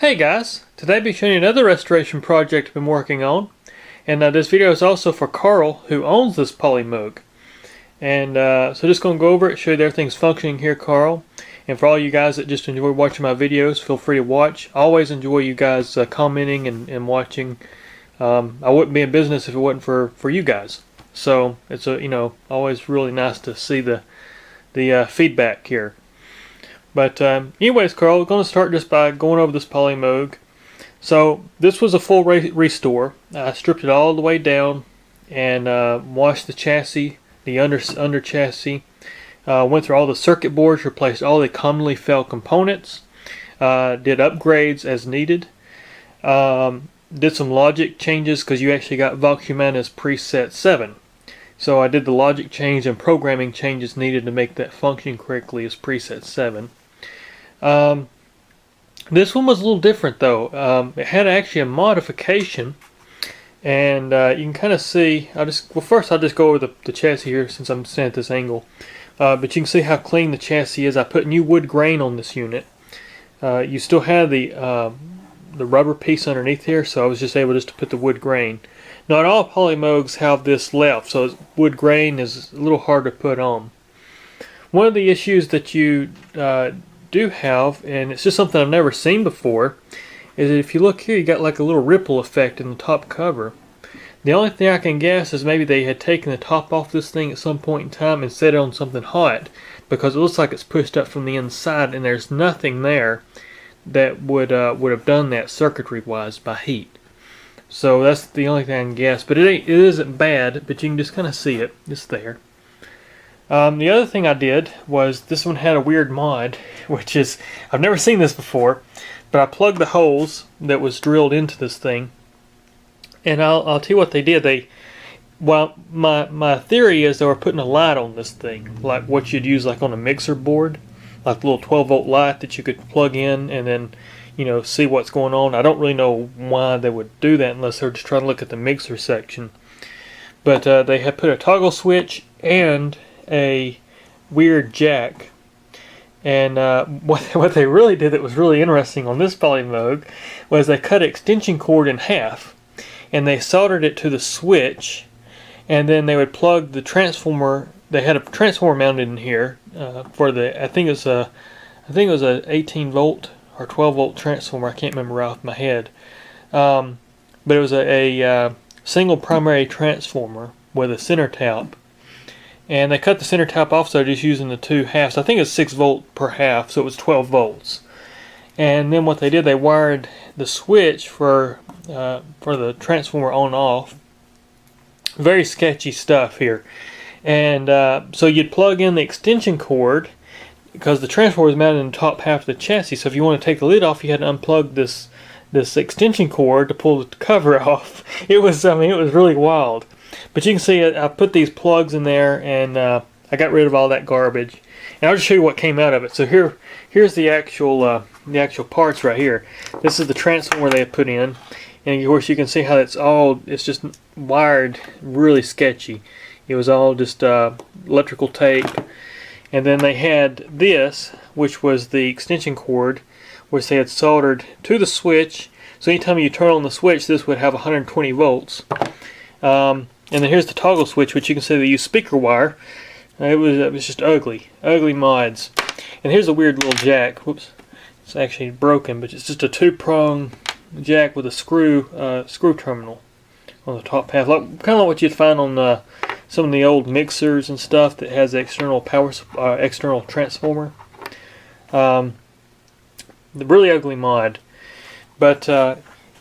Hey guys, today I'll be showing you another restoration project I've been working on, and this video is also for Carl, who owns this Polymoog. And so just going to go over it, show you that everything's functioning here, Carl. And for all you guys that just enjoy watching my videos, feel free to watch. I always enjoy you guys commenting and watching. I wouldn't be in business if it wasn't for you guys. So it's always really nice to see the feedback here. But anyways, Carl, we're going to start just by going over this Polymoog. So this was a full restore. I stripped it all the way down and washed the chassis, the under chassis. Went through all the circuit boards, replaced all the commonly failed components. Did upgrades as needed. Did some logic changes because you actually got Vcf as preset 7. So I did the logic change and programming changes needed to make that function correctly as preset 7. This one was a little different though. It had actually a modification, and you can kind of see. First I'll just go over the chassis here since I'm standing at this angle. But you can see how clean the chassis is. I put new wood grain on this unit. You still have the rubber piece underneath here, so I was just able to put the wood grain. Not all Polymoogs have this left, so wood grain is a little hard to put on. One of the issues that you do have, and it's just something I've never seen before, is that if you look here, you got like a little ripple effect in the top cover. The only thing I can guess is maybe they had taken the top off this thing at some point in time and set it on something hot, because it looks like it's pushed up from the inside, and there's nothing there that would have done that circuitry wise by heat. So that's the only thing I can guess, but it isn't bad, but you can just kind of see it. It's there. The other thing I did was, this one had a weird mod, which is, I've never seen this before, but I plugged the holes that was drilled into this thing, and I'll tell you what they did. My theory is they were putting a light on this thing, like what you'd use like on a mixer board, like a little 12-volt light that you could plug in and then see what's going on. I don't really know why they would do that unless they're just trying to look at the mixer section. But they had put a toggle switch and a weird jack. And what they really did that was really interesting on this Polymoog was they cut an extension cord in half and they soldered it to the switch, and then they would plug the transformer. They had a transformer mounted in here for the, I think it was a 18 volt or 12 volt transformer. I can't remember off my head, but it was a single primary transformer with a center tap, and they cut the center tap off, so just using the two halves. I think it's 6 volt per half, so it was 12 volts. And then what they did, they wired the switch for the transformer on off. Very sketchy stuff here. And so you'd plug in the extension cord, because the transformer is mounted in the top half of the chassis. So if you want to take the lid off, you had to unplug this extension cord to pull the cover off. It was really wild. But you can see I put these plugs in there, and I got rid of all that garbage. And I'll just show you what came out of it. So here's the actual parts right here. This is the transformer they had put in, and of course you can see how it's just wired really sketchy. It was all just electrical tape. And then they had this, which was the extension cord, which they had soldered to the switch. So anytime you turn on the switch, this would have 120 volts. And then here's the toggle switch, which you can see they use speaker wire. It was just ugly mods. And here's a weird little jack. Whoops, it's actually broken, but it's just a 2-prong jack with a screw terminal on the top half, kind of like what you'd find on some of the old mixers and stuff that has external external transformer. The really ugly mod. But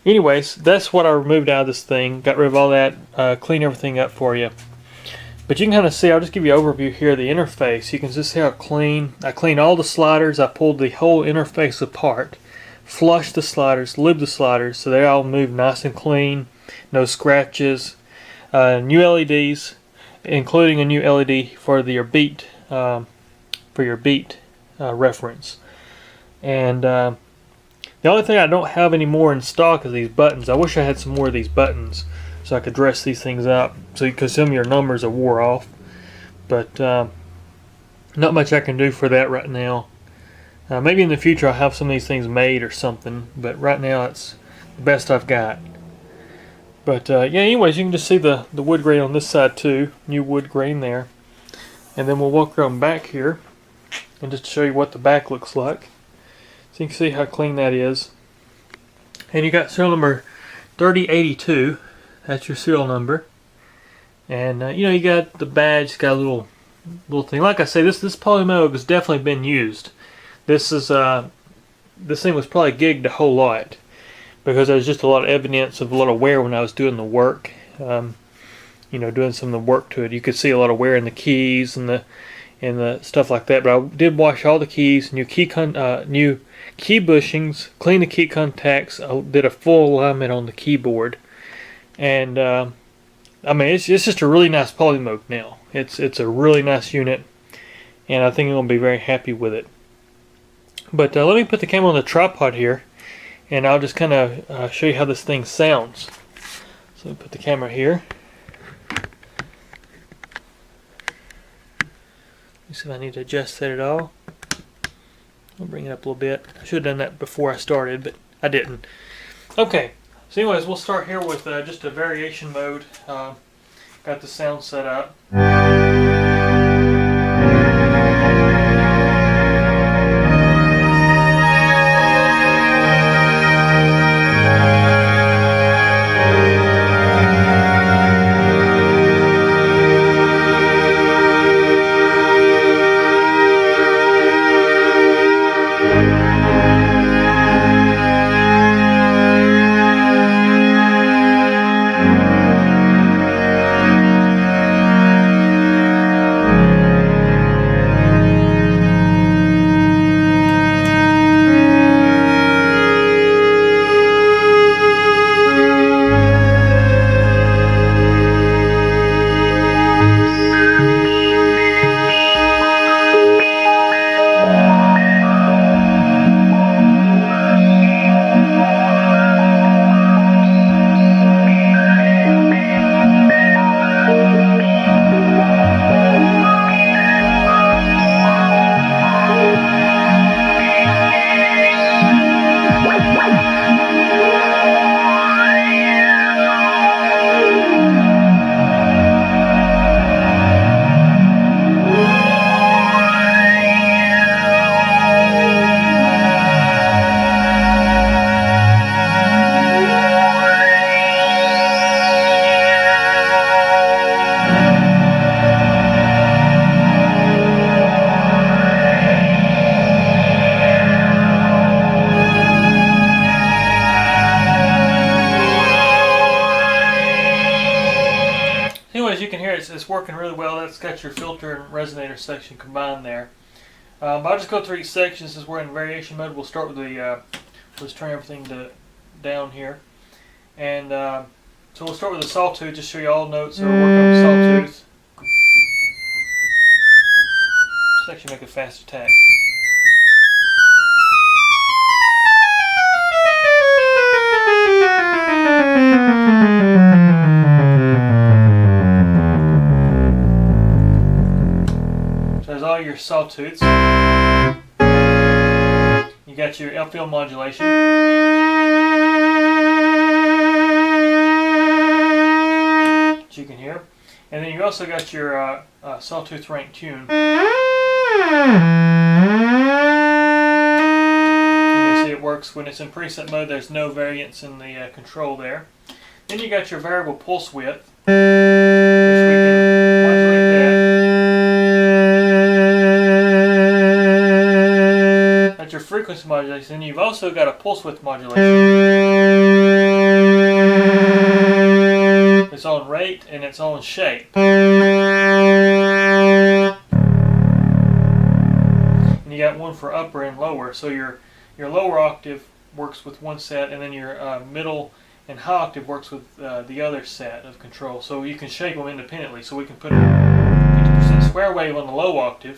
anyways, that's what I removed out of this thing. Got rid of all that, clean everything up for you. But you can kind of see, I'll just give you an overview here of the interface. You can just see how clean. I cleaned all the sliders. I pulled the whole interface apart, flushed the sliders, libbed the sliders, so they all move nice and clean. No scratches. New LEDs, including a new LED for your beat reference. And the only thing I don't have anymore in stock is these buttons. I wish I had some more of these buttons so I could dress these things up, because some of your numbers are wore off. But not much I can do for that right now. Maybe in the future I'll have some of these things made or something, but right now it's the best I've got. But yeah, anyways, you can just see the wood grain on this side too, new wood grain there. And then we'll walk around back here and just show you what the back looks like. So you can see how clean that is. And you got serial number 3082, that's your serial number. And you know, you got the badge, got a little thing. Like I say, this Polymoog has definitely been used. This thing was probably gigged a whole lot because there was just a lot of evidence of a lot of wear when I was doing the work. You know, doing some of the work to it. You could see a lot of wear in the keys and the stuff like that. But I did wash all the keys, new key bushings, clean the key contacts. I did a full alignment on the keyboard, and I mean, it's just a really nice Polymoog now. It's a really nice unit, and I think I'm gonna be very happy with it. But let me put the camera on the tripod here, and I'll just kind of show you how this thing sounds. So let me put the camera here. Let me see if I need to adjust that at all. I'll bring it up a little bit. I should have done that before I started, but I didn't. Okay, so anyways, we'll start here with just a variation mode. Got the sound set up. Anyways, you can hear it's working really well. That's got your filter and resonator section combined there. But I'll just go through each section since we're in variation mode. We'll start with the, let's turn everything down here. And so we'll start with the sawtooth, just show you all notes that are working on the sawtooth. Just actually make a fast attack. There's all your sawtooths. You got your LFL modulation. Which you can hear. And then you also got your sawtooth rank tune. You can see it works when it's in preset mode. There's no variance in the control there. Then you got your variable pulse width, which we can modulate that. That's your frequency modulation. And you've also got a pulse width modulation. It's on rate and it's on shape. And you got one for upper and lower. So your lower octave works with one set, and then your middle and high octave works with the other set of control. So you can shape them independently. So we can put a 50% square wave on the low octave.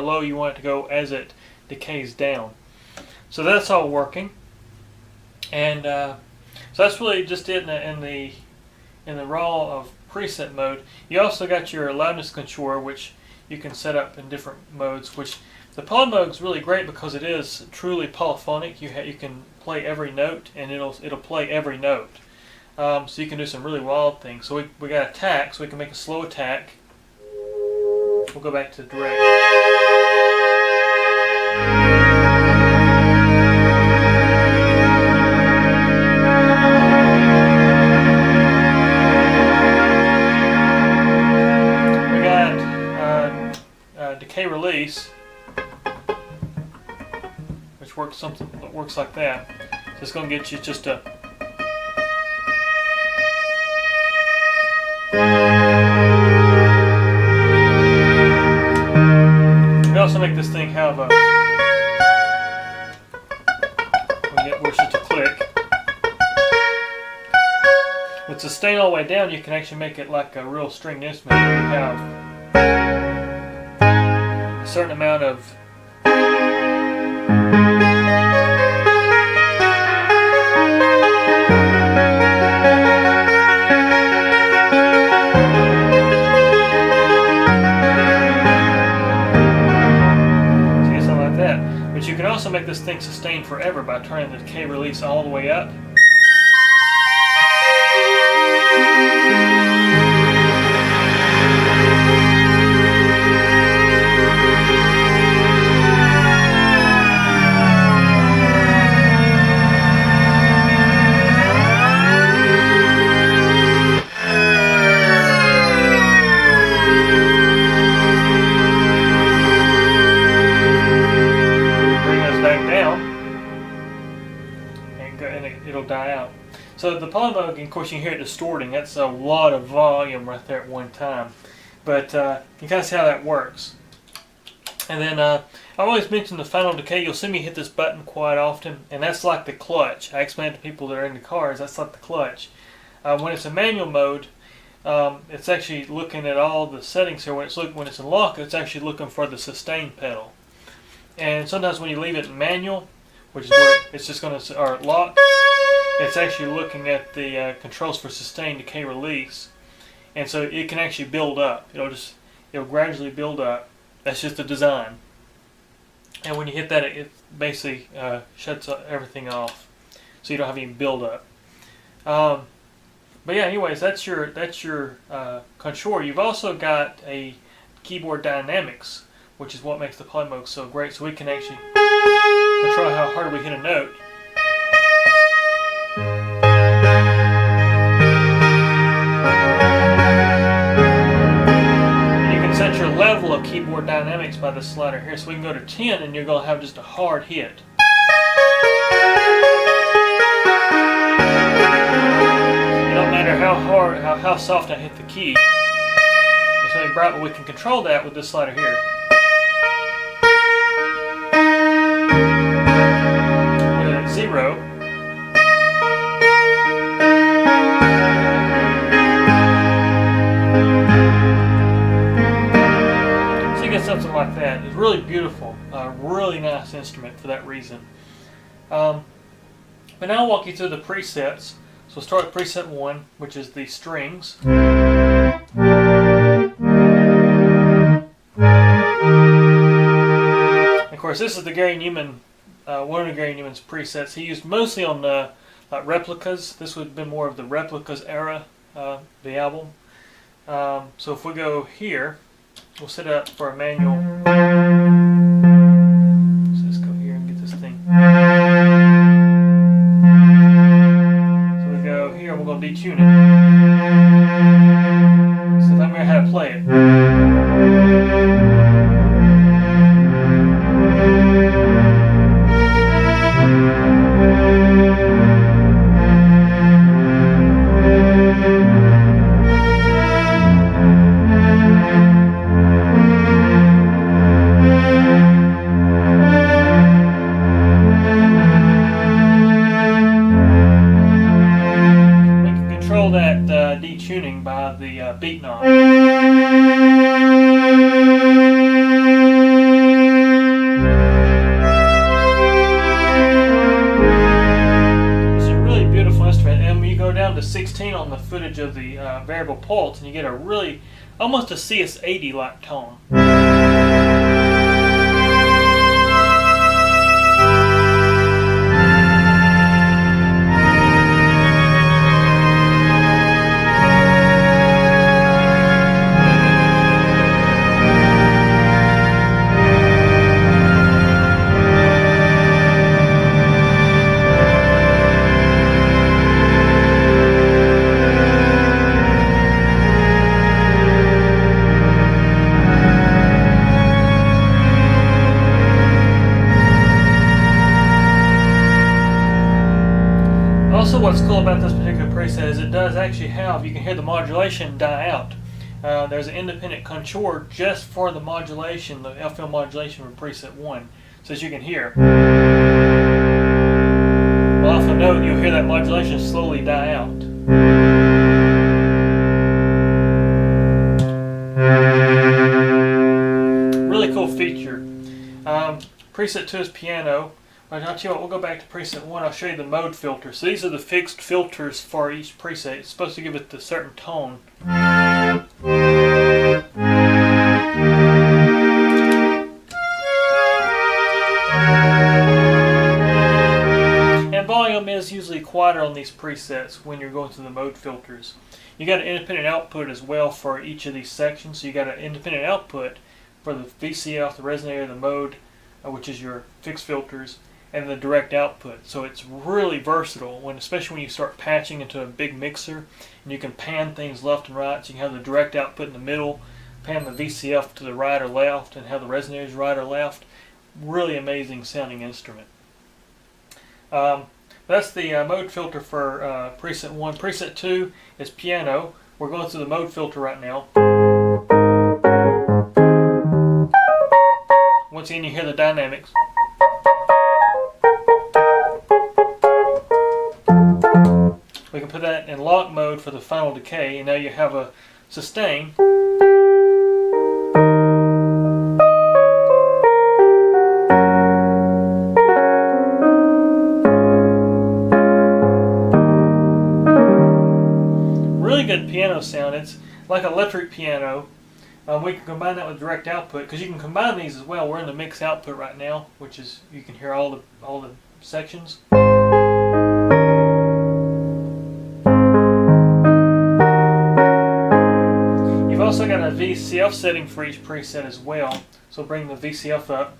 far low you want it to go as it decays down. So that's all working, and so that's really just it in the raw of preset mode. You also got your loudness controller, which you can set up in different modes. Which the Polymoog is really great because it is truly polyphonic. You can play every note, and it'll play every note. So you can do some really wild things. So we got attack, so we can make a slow attack. We'll go back to direct. We got decay release, which works like that. So it's going to get you just a. We also make this thing have a. We're just a click. With sustain all the way down, you can actually make it like a real stringed instrument. You have a certain amount of. But you can also make this thing sustain forever by turning the decay release all the way up. It'll die out. So the Polymoog, of course, you can hear it distorting. That's a lot of volume right there at one time. But you kind of see how that works. And then I always mention the final decay. You'll see me hit this button quite often, and that's like the clutch. I explain it to people that are in the cars. That's like the clutch. When it's in manual mode, it's actually looking at all the settings here. When it's in lock, it's actually looking for the sustain pedal. And sometimes when you leave it in manual, which is where it's just going to, or lock, it's actually looking at the controls for sustain, decay, release, and so it can actually build up. It'll gradually build up. That's just the design. And when you hit that, it basically shuts everything off, so you don't have any build up. But yeah, anyways, that's your controller. You've also got a keyboard dynamics, which is what makes the Polymoog so great. So we can actually control how hard we hit a note. And you can set your level of keyboard dynamics by the slider here. So we can go to 10 and you're going to have just a hard hit. It don't matter how hard, how soft I hit the key. It's going to be bright, but we can control that with this slider here. Zero. So you get something like that. It's really beautiful. A really nice instrument for that reason. But now I'll walk you through the presets. So we'll start with preset 1, which is the strings. Of course, this is the Gary Newman. One of Gary Newman's presets. He used mostly on replicas. This would have been more of the replicas era, the album. So if we go here, we'll set it up for a manual. So let's go here and get this thing. So we go here and we're going to detune it. So if I remember how to play it. Detuning by the beat knob. to 16 on the footage of the variable pulse, and you get a really, almost a CS80 like tone. Also, what's cool about this particular preset is it does actually have, you can hear the modulation die out. There's an independent contour just for the modulation, the FL modulation from preset 1. So as you can hear, well, off the note, you'll hear that modulation slowly die out. Really cool feature. Preset 2 is piano. But I'll tell you what, we'll go back to preset 1. I'll show you the mode filter. So these are the fixed filters for each preset. It's supposed to give it the certain tone. And volume is usually quieter on these presets when you're going through the mode filters. You got an independent output as well for each of these sections. So you got an independent output for the VCF, the resonator, the mode, which is your fixed filters, and the direct output. So it's really versatile, especially when you start patching into a big mixer, and you can pan things left and right. So you can have the direct output in the middle, pan the VCF to the right or left, and have the resonators right or left. Really amazing sounding instrument. That's the mode filter for preset 1. Preset 2 is piano. We're going through the mode filter right now. Once again, you hear the dynamics. We can put that in lock mode for the final decay, and now you have a sustain. Really good piano sound. It's like an electric piano. We can combine that with direct output, because you can combine these as well. We're in the mix output right now, which is, you can hear all the sections. You've also got a VCF setting for each preset as well. So bring the VCF up.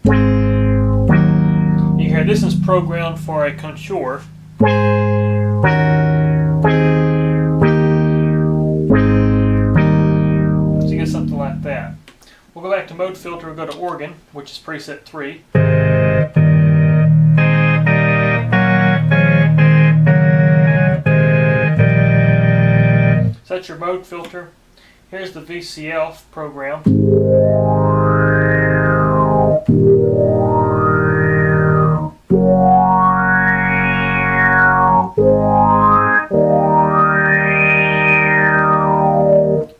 You hear this is programmed for a contour. Something like that. We'll go back to mode filter, we'll go to organ, which is preset 3. So that's your mode filter. Here's the VCF program.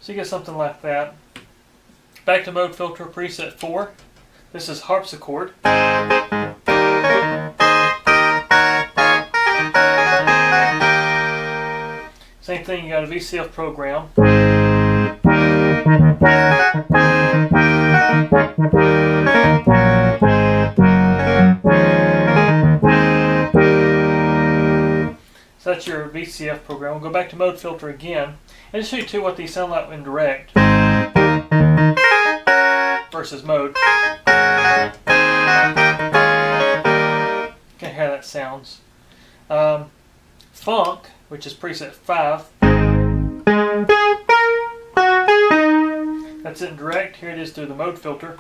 So you get something like that. Back to mode filter, preset 4. This is Harpsichord. Same thing, you got a VCF program. So that's your VCF program. We'll go back to mode filter again. And just show you too what these sound like in direct versus mode. Okay, how that sounds. Funk, which is preset 5. That's it in direct. Here it is through the mode filter.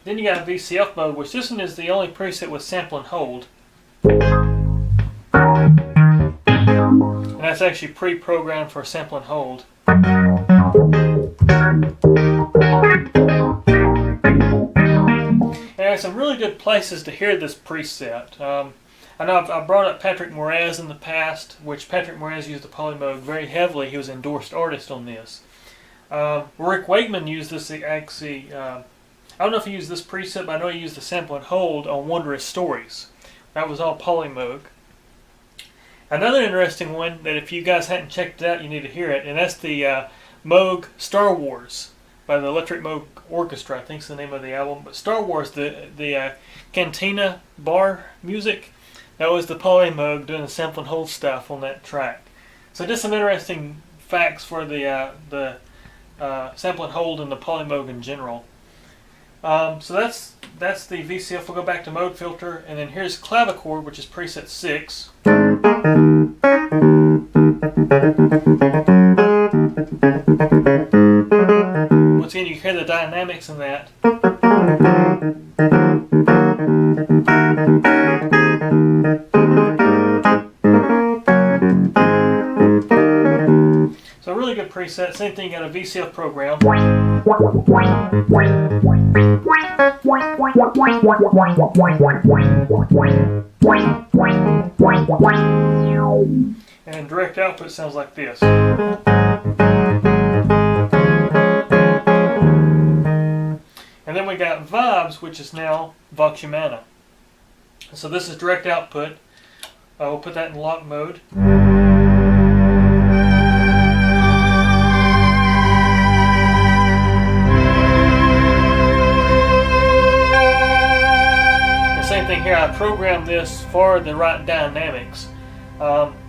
Then you got VCF mode, which this one is the only preset with sample and hold. And that's actually pre-programmed for sample and hold. And there's some really good places to hear this preset. I know I've brought up Patrick Moraz in the past, which Patrick Moraz used the Polymoog very heavily. He was an endorsed artist on this. Rick Wakeman used this actually I don't know if you use this preset, but I know you use the sample and hold on Wondrous Stories. That was all Polymoog. Another interesting one that if you guys hadn't checked it out, you need to hear it, and that's the Moog Star Wars by the Electric Moog Orchestra, I think is the name of the album. But Star Wars, the Cantina bar music, that was the Polymoog doing the sample and hold stuff on that track. So just some interesting facts for the sample and hold and the Polymoog in general. So that's the VCF. We'll go back to mode filter, and then here's clavichord, which is preset 6. Once again, you hear the dynamics in that. So a really good preset. Same thing, you got a VCF program. And direct output sounds like this. And then we got Vibes, which is now Vox Humana. So this is direct output. We'll put that in lock mode. And same thing here, I programmed this for the right dynamics.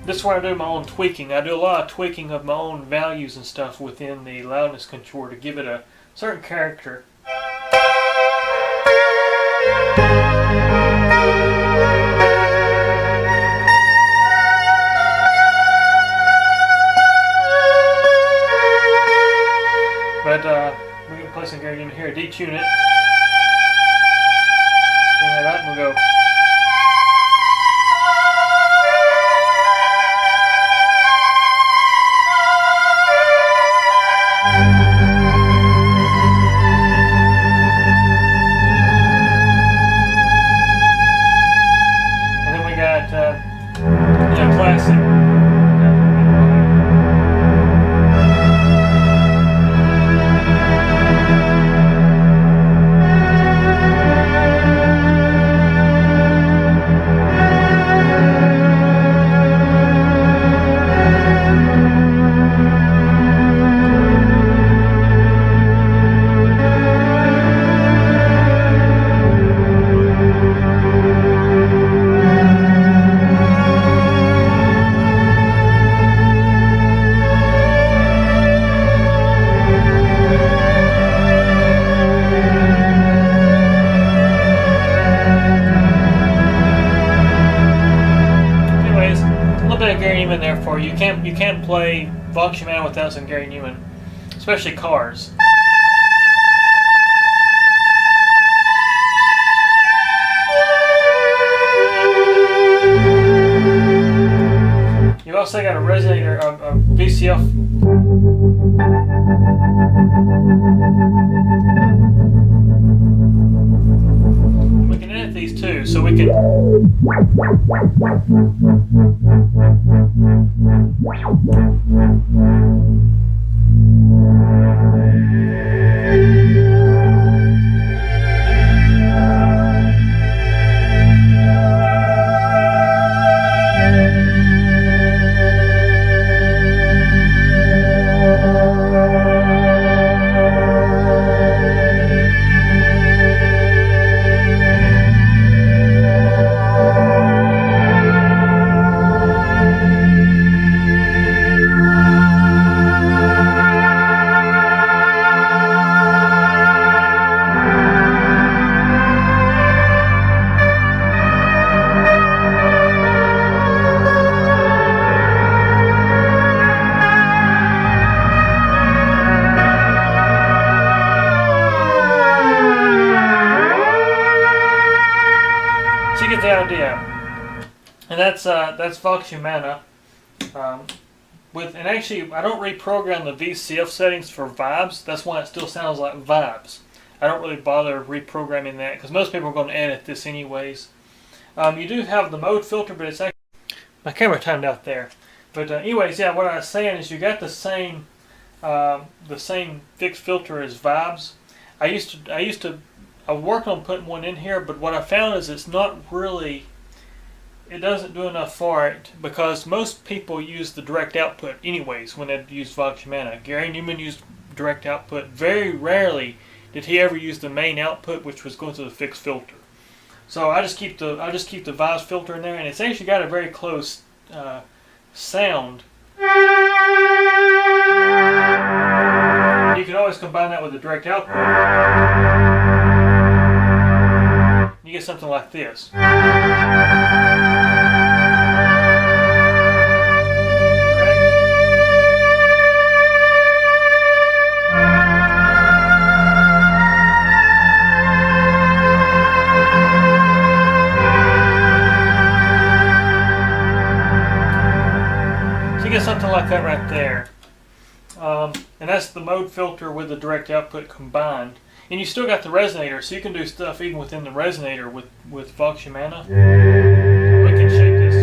This is where I do my own tweaking. I do a lot of tweaking of my own values and stuff within the loudness control to give it a certain character. But we can play some Gary Newman here, detune it. Bring that up and we'll go. Classic. Gary Newman there for you. You can't play Vox Humana without some Gary Newman, especially Cars. You've also got a resonator, a VCF. We can edit these too, so we can. The idea, and that's Vox Humana. And actually, I don't reprogram the VCF settings for vibes. That's why it still sounds like vibes. I don't really bother reprogramming that because most people are going to edit this anyways. You do have the mode filter, but it's actually my camera timed out there. But anyways, yeah, what I was saying is you got the same fixed filter as vibes. I used to I worked on putting one in here, but what I found is it's not really, it doesn't do enough for it, because most people use the direct output anyways when they use Vox-Humana. Gary Newman used direct output. Very rarely did he ever use the main output, which was going to the fixed filter. So I just keep the Vise filter in there, and it's actually got a very close sound. You can always combine that with the direct output. You get something like this. Something like that right there. And that's the mode filter with the direct output combined. And you still got the resonator, so you can do stuff even within the resonator with Vox-Humana. We can shape this.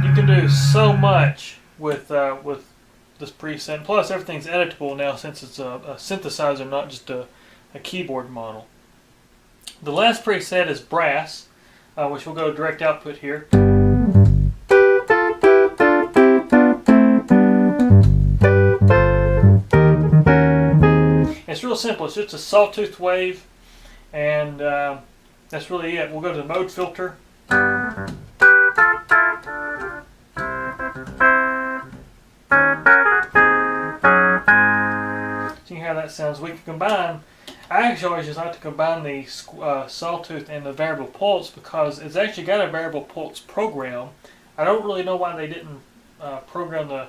You can do so much with this preset. Plus, everything's editable now since it's a synthesizer, not just a keyboard model. The last preset is brass, which will go direct output here. It's real simple. It's just a sawtooth wave, and that's really it. We'll go to the mode filter. See how that sounds. We can combine. I actually always just like to combine the sawtooth and the variable pulse, because it's actually got a variable pulse program. I don't really know why they didn't program the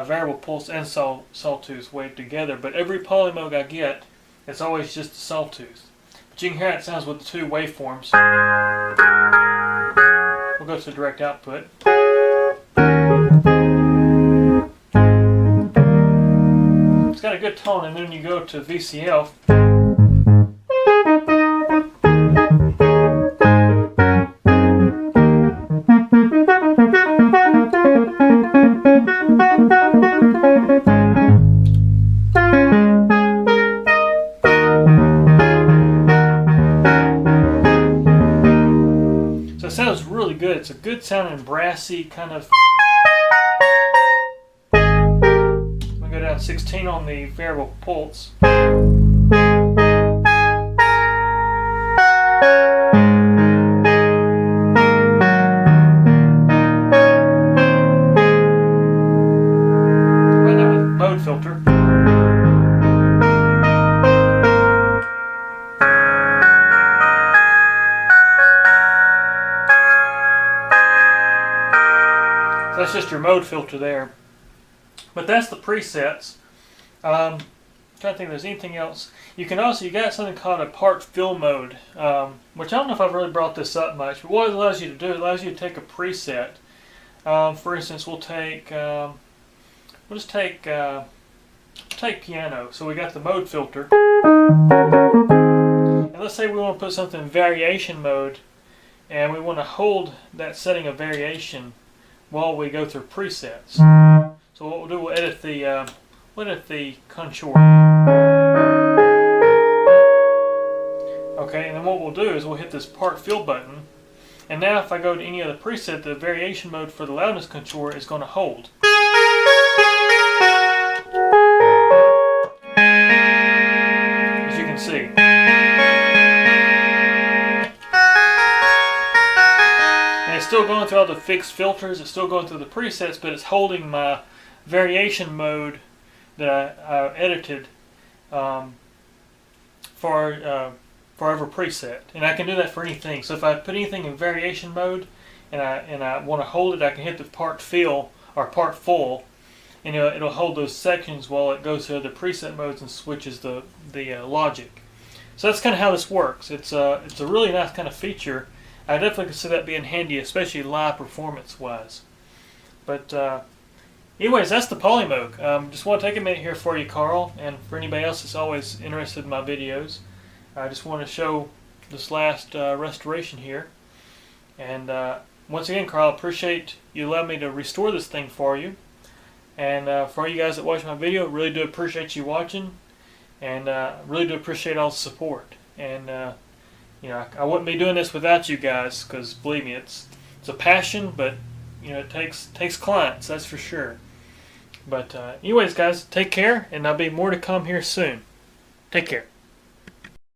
variable pulse and sawtooth wave together, but every Polymoog I get, it's always just the sawtooth. But you can hear how it sounds with the two waveforms. We'll go to direct output. It's got a good tone, and then you go to VCF. So it sounds really good. It's a good sounding brassy kind of. 16 on the variable pulse. Run that with mode filter. So that's just your mode filter there. But that's the presets. Trying to think if there's anything else. You got something called a part fill mode, which I don't know if I've really brought this up much, but what it allows you to do, it allows you to take a preset. For instance, we'll just take piano. So we got the mode filter. And let's say we want to put something in variation mode, and we want to hold that setting of variation while we go through presets. So what we'll do, we'll edit the contour. Okay, and then what we'll do is we'll hit this part fill button, and now if I go to any other preset, the variation mode for the loudness contour is going to hold. As you can see. And it's still going through all the fixed filters, it's still going through the presets, but it's holding my variation mode that I edited for every preset, and I can do that for anything. So if I put anything in variation mode and I want to hold it, I can hit the part fill or part full, and it'll hold those sections while it goes to the preset modes and switches the logic. So that's kind of how this works. It's a really nice kind of feature. I definitely consider that being handy, especially live performance wise. But anyways, that's the Polymoog. Just want to take a minute here for you, Carl, and for anybody else that's always interested in my videos. I just want to show this last restoration here. And once again, Carl, I appreciate you allowing me to restore this thing for you. And for all you guys that watch my video, really do appreciate you watching, and really do appreciate all the support. And you know, I wouldn't be doing this without you guys, because believe me, it's a passion, but you know, it takes clients, that's for sure. But anyways, guys, take care, and there'll be more to come here soon. Take care.